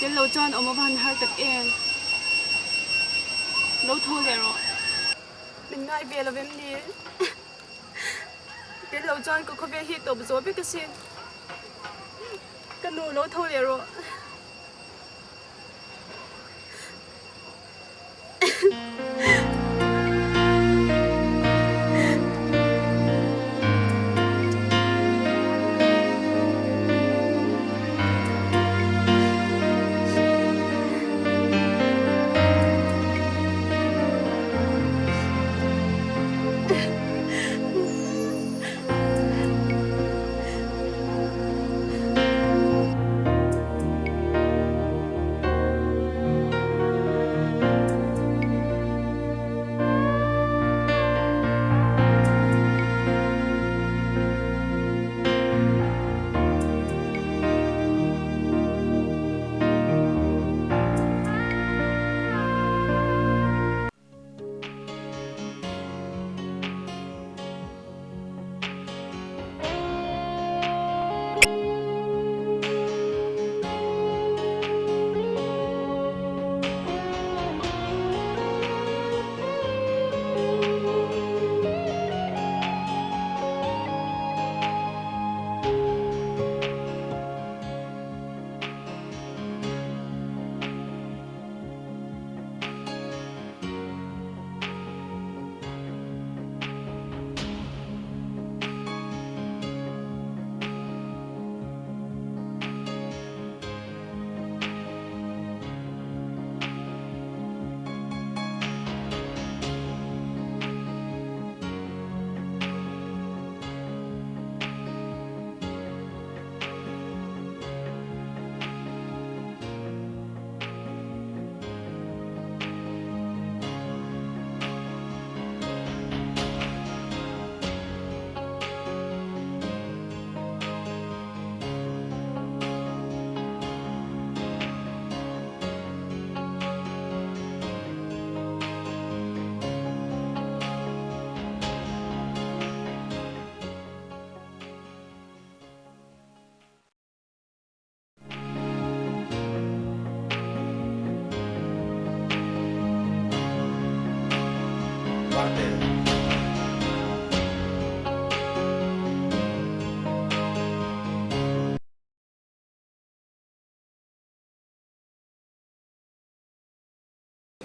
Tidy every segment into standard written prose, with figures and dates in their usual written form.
เดี๋ยวเราจอนออกมาพันหาตัดเองเราโทรเลยหรอเป็นง่ายเบียร์เราแบบนี้เดี๋ยวเราจอนก็เขาเบียร์ฮิตตัวบุษบไปก็เสียกันหนูเราโทรเลยหรอ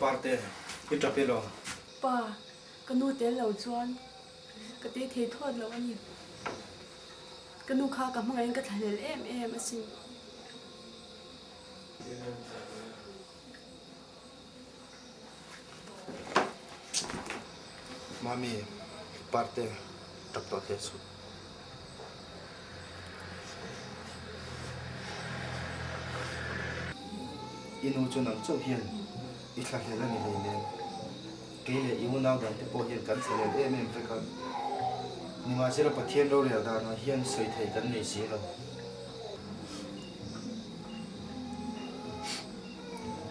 parte kita peloป้ากันหนูเดี๋ยวเราจอนก็เตะเททอดแล้วอันนี้กันหนูข้ากับมังเองก็ทะเลเอ็มสิ mami parte takto tesu inu chunang chau hian i thla hlela ni leile keile imu naw dan te po hian kan chele em fe kan nima chira pathian ro le da na hian soi thei kan nei si lo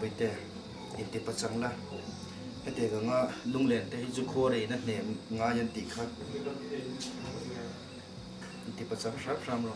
beite inte pachang la hete ga nga lunglen te ju kho re na hnem nga yan ti kha inte pachang shrap ram lo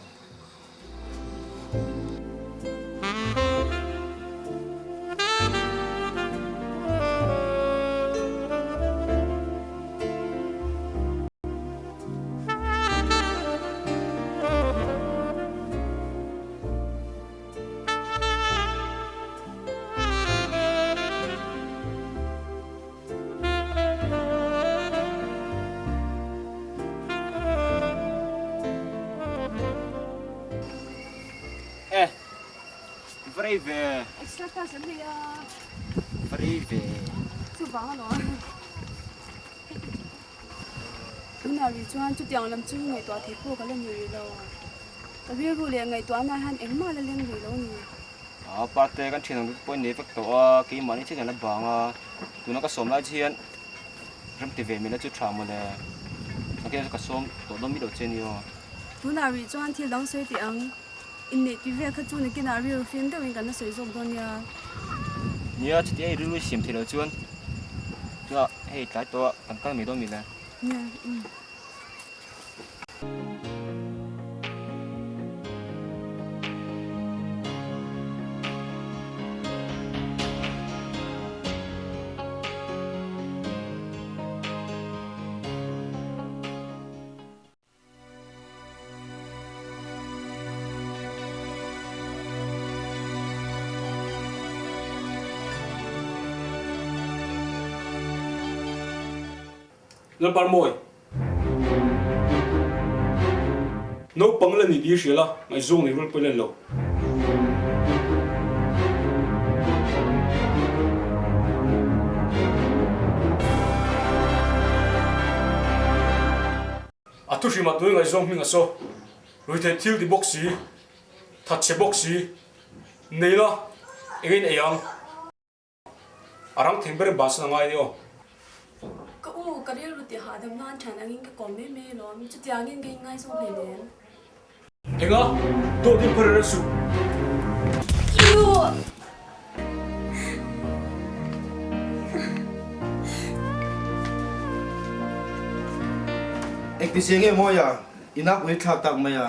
Vrije. Extra casa via Vrije. zu vắng rồi. Lúc nào thì cho chút tiền làm chú ngày tòa thì cô có lên nhiều đâu. Tại vì cô liền ngày tòa này hắn em mà lên nhiều đâu nhỉ. Parte kan thina ngi point ne fak to a ki mani thina la banga tuna ka som lai chian ram ti ve mi la chu thra mo le ke ka som to dom mi do chen yo Lúc nào thì cho thì lắng suy tiếng. In này tuy việc các chú này cái nào review phim đâu mình cần nó sử dụng đâu nha. nia chi ti ru sim thi lo chuan chu hei tai to kan ta mi do mi la Nha. lal par moi no pang la ni di shela mai zong ni rul pelen lo atu shi mat noi ngai zong mi nga so roi the thil di boxi that che boxi nei la again ayang arang thember bas na ngai dio Ka u ka ri ru ti ha dam nan chan angin ka kom me lo mi chu tiang ngin ngai ngai so le le. enga do din per su Yu. ek ti senge mo ya inak wi thak tak ma ya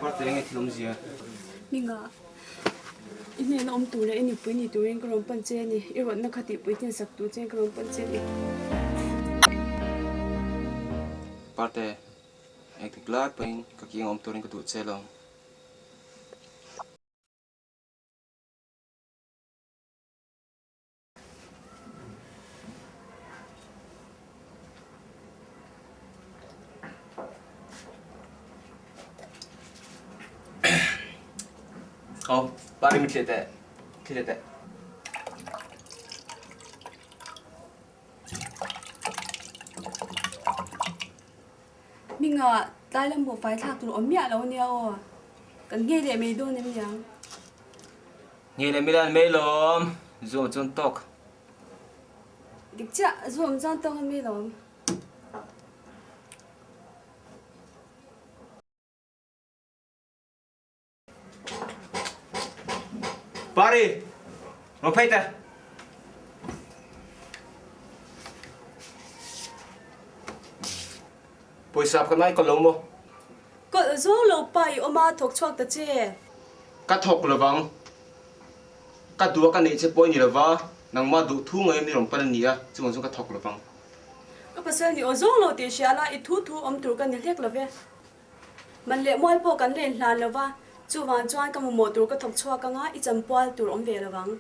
parte nge thilom zia Minga. Ini na om tu le ini pui ni tu ring krom pan che ni. I ron na khati pui tin sak tu chen krom pan che ni. parte ek glad pain ka ki om torin ka tu chelong oh pare mit lete lete Minga tai lam bo fai thak tu om ya lo ne o. Kan nge le me do ne mi yang. nge le milan melom zo chon tok Dik cha zum jan tong mi lo. pare ro phaita poisa ka nai ko lo mo Ko zo lo pai o ma thok chok ta che. ka thok lawang ka du ka nei che poi ni lawa nang ma du thu ngai mi rom pan ni a chung chung ka thok lawang Ka pasal ni o zo lo te sha la I thu thu om tur kan ni lek lo ve. Man le moi po kan le hlan lo wa. Chu wan chuan ka mo tur ka thok chwa ka nga I cham pal tur om ve lo wang.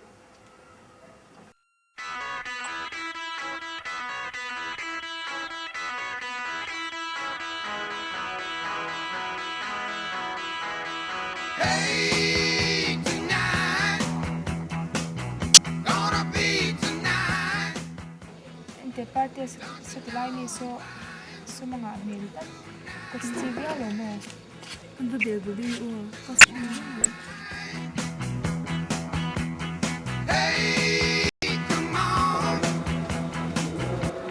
Te parte sa tulay ni so mga Amerika. Kasi sibya lo mo. Kan ba be bu bi o.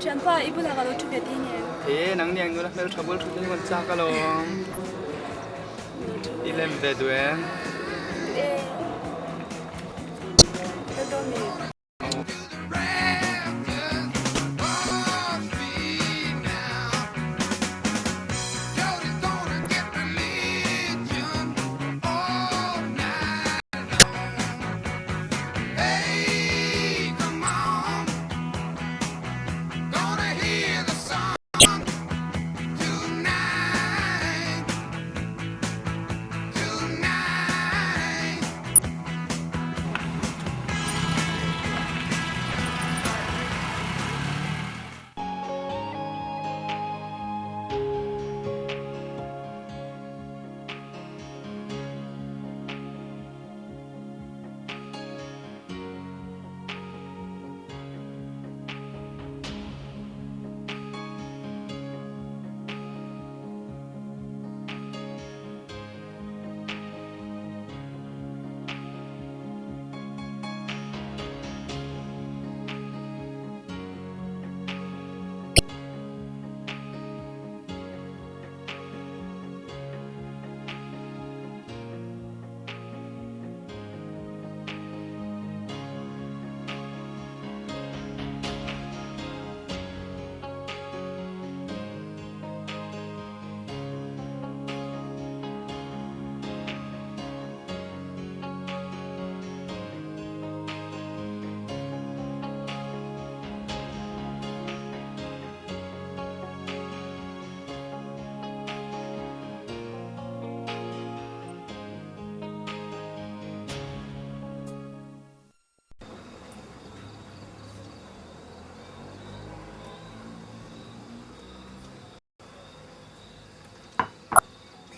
Chan pa ibu la ga lo chu be ti ne. Thế nắng nhàng nữa là mẹ trouble chút nhưng còn sao cả lo đi lên về đuổi E. Ka do me.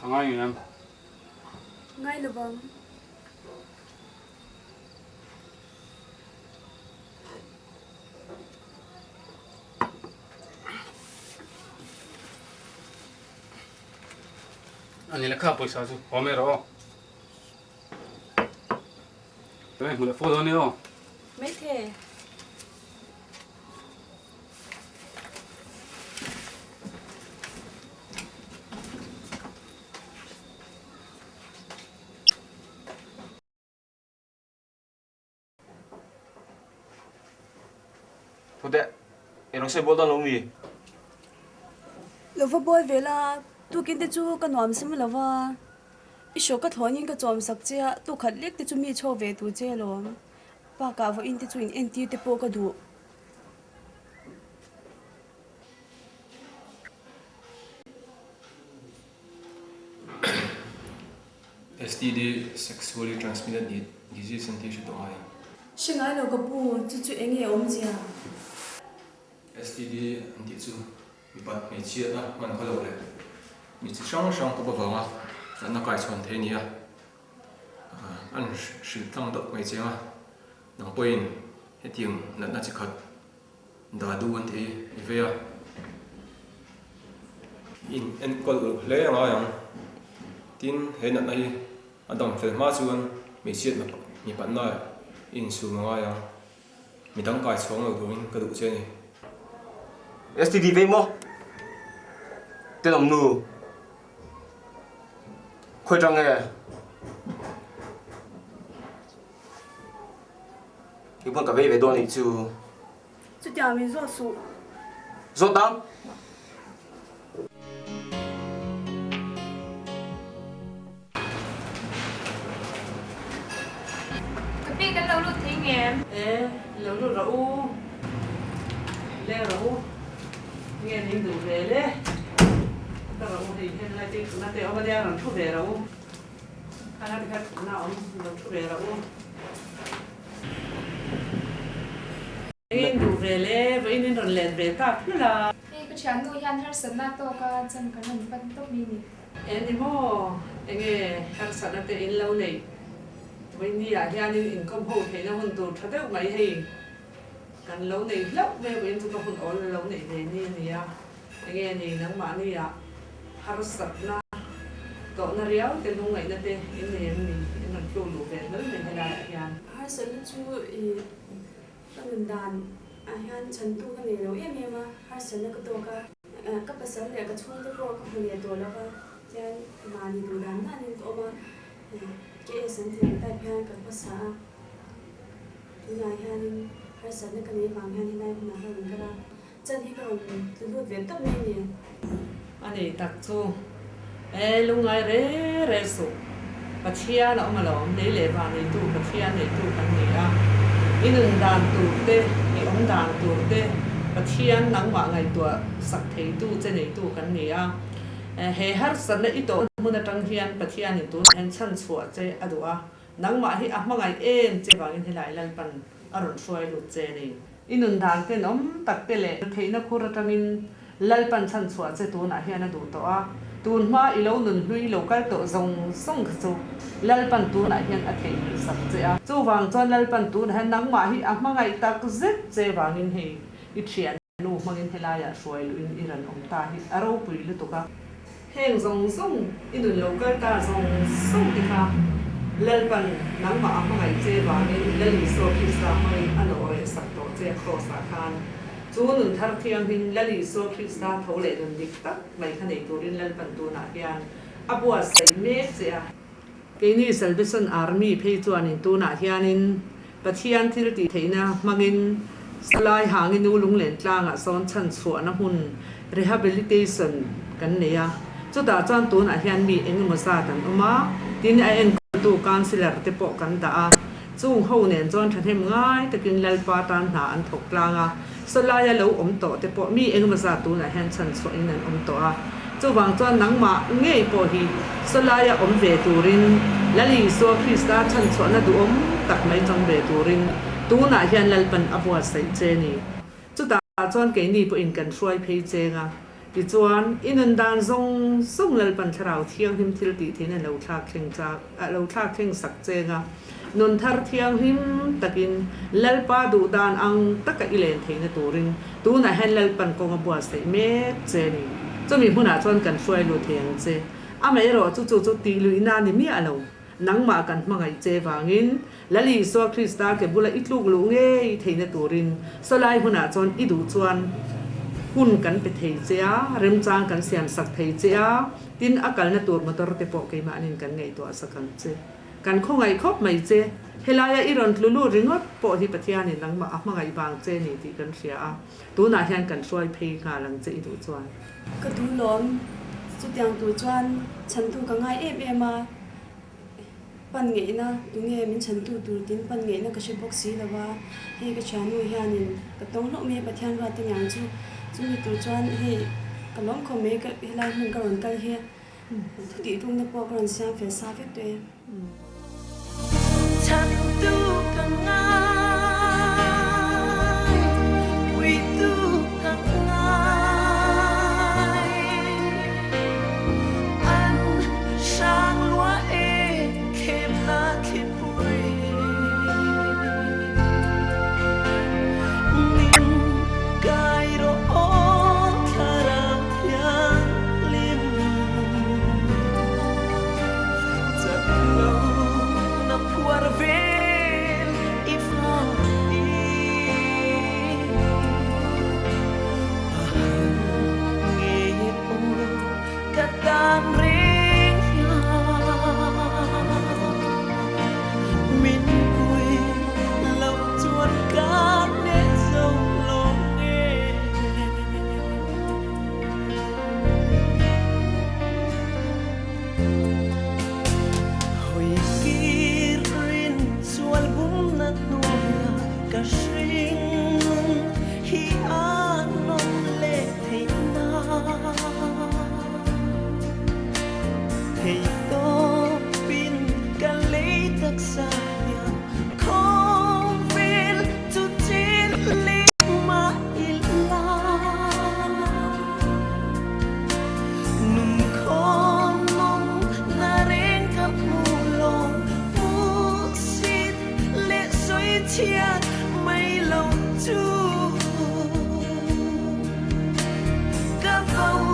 angai em ngay là vâng anh ấy là khá bồi sao chứ hôm nay rồi đấy một là phô thôi nữa mấy thế thôi đấy em nó sẽ bố tao lâu gì lova boy về là tu kiến tới chú cái nón xem lova ít số cái thằng những cái chòm sắc chia tu khát liếc tới chú mi cho về tu chia luôn ba cả vào in tới chú in anti tới po cái đủ STD sexually transmitted disease and tissue to eye. sinh ai đâu có bu chú anh nghe ôm chia STD and tissue bị bắt mấy chia đó mình có lâu rồi. Mình chỉ sống có bao vòng à, nó cái chuyện thế nhỉ? Anh sự tăng độ mấy chia mà, nó quên hết tiếng là nó chỉ khát, đã đủ anh thế về à. In anh có lấy anh nói rằng, tin hết là này, anh đồng phải mà chuan, mấy chia mà, mình bắt nói, in số mà nói rằng, mình đang cái chuyện rồi mình cái đủ chưa này. STD về mò tên ông nu khơi trăng nghe cái bọn cả về đồn này chú nhà mình rất sụ rốt đắng cái biết cái lâu lúc thấy nghe lâu rồi rau lẽ rau nghe nhìn đủ về lẽ cái rau thì hiện nay thì nó thì ở đây làm thu về rau anh ấy thì nó ông làm thu về rau nhìn đủ về lẽ với nên rồi lên về cả thứ là cái chuyện nuôi ăn hết sớm na to cái chân cái mình bắt tốt đi nè em đi mua anh ấy hàng sản nó thì lâu này với đi à nhà nên in công hộ thì nó hoàn toàn thật đấy mấy thì cần lâu này lâu về bên chúng ta còn ở lâu này về nên à anh nghe này nắng mà này à harus sắp na cậu nó réo thì lúc này nó thì in này mình nó trôi lụt về lớn mình hay là nhà hai sân chú cái mình đàn anh chân tu cái này lâu em mà hai sân cáiตัวcái bát sân này cái chung cái bộ cái nàyตัวแล้วก็จะมานี่ดูดันนั่นนี่ตัวมาcái sân thì tại phía cáiภาษาที่ไหนฮะนี่hai sân cái này bằng hai này mà hơn cái đó chân thì còn từ lúc về tấp lên nè anh ấy đặt cho lúc ngày rẻ số bắt chia nó mà lo để lệ vào này tu bắt chia này tu cái này à in đừng đàn tu tê in ông đàn tu tê bắt chia nắng vào ngày tu sắc thấy tu trên này tu cái này à hệ har sân này ít tổ muốn là trăng hiền bắt chia này tu anh chân sủa chế à đồ à nắng mà hi mà ngày em chế vào in lại lần pan à rồi xoay lụt chế này in đừng đàn cái nóm tắc cái lệ thấy nó khô ra trăng in lần pan chân sủa chế tu nãy hiền nó đủ to à tuôn ma ilo nun hui lo kal to zong song chu lalpan tu na hian a thei sak che a chu wang chon lalpan tu han nang ma hi a mangai tak zet che wangin he I thian nu mangin helaya shoi lu in iran om ta hi aro pui lu to ka heng zong song in nun lo kal ta zong song ti kha lalpan nang ma a mangai che wangin lali so ki sa mai ano re sak to che cross a khan chú nun thar thiang hin lali so Krista thole nun dik tak mai khane turin lal pan tu na hian abua sai me che a keini Salvation Army phei chuan in tu na hianin pathian thil ti theina mangin salai hangin ulung len tlanga son chan chuana hun rehabilitation kan neya chu da chuan tu na hian mi engemaw sa tan oma tin a en tu counselor te po kan da a chung ho nen chuan thathem ngai takin lalpa tan na an thok tlanga solaya lo om to te po mi engma za tu na han chan so in an om to a chu wang chuan nang ma ngei po hi solaya om ve turin lali so Krista chan so na du om tak mai chang ve turin tu na hian lalpan abua sai che ni chu ta chuan ke ni po in kan hruai phei chenga ti chuan inun dan zong zong lal pan tharau thiang him thil ti thin an lo thla thleng cha lo thla thleng sak chenga nun thar thiang him takin lalpa du dan ang taka ilen theina turin tu na hen lal pan ko ngabua sei me che ni chumi huna chon kan hruai lu thiang che amei ro chu chu chu ti luina ni mi alo nangma kan hmangai che wangin lali so krista ke bula itluk lu nge theina turin solai huna chon idu chuan hun kan pe thei chea rem chang kan siam sak thei chea tin akal na tur motor te po ke ma anin kan ngei to asakan che kan khongai khop mai che helaya iron tlulu ringot po hi pathian ni nangma ahmangai wang che ni ti kan ria a tu na hian kan soi phei nga lang che idu chuan ka du lom chu tiang tu chuan chan tu ka ngai em a pan nge na tu nge min chan tu tur tin pan nge na ka she box si lawa he ka chanu hianin ka tong lo me pathian ra te nyang chu chu mi tu chuan he ka lom kho me ka helai mun ka ron kal he thu ti tung na po ka ron siam fe sa fe te chan tu ka ngai we tu ka ngai an sang lua e kem na kem pui ning kai ro on karam thiang lim chat lo na puar vel ifa nge o katan ring min quê lâu chuột cá nên dâu lông nghe hồi kirin chual bum na nuya ka shring hi anom le theina thei to pin ka le tak sa ya không vel tu tin le ma illa nun khon mong na ren kap mulong pu sit le soi thiat mai lo chu ka vau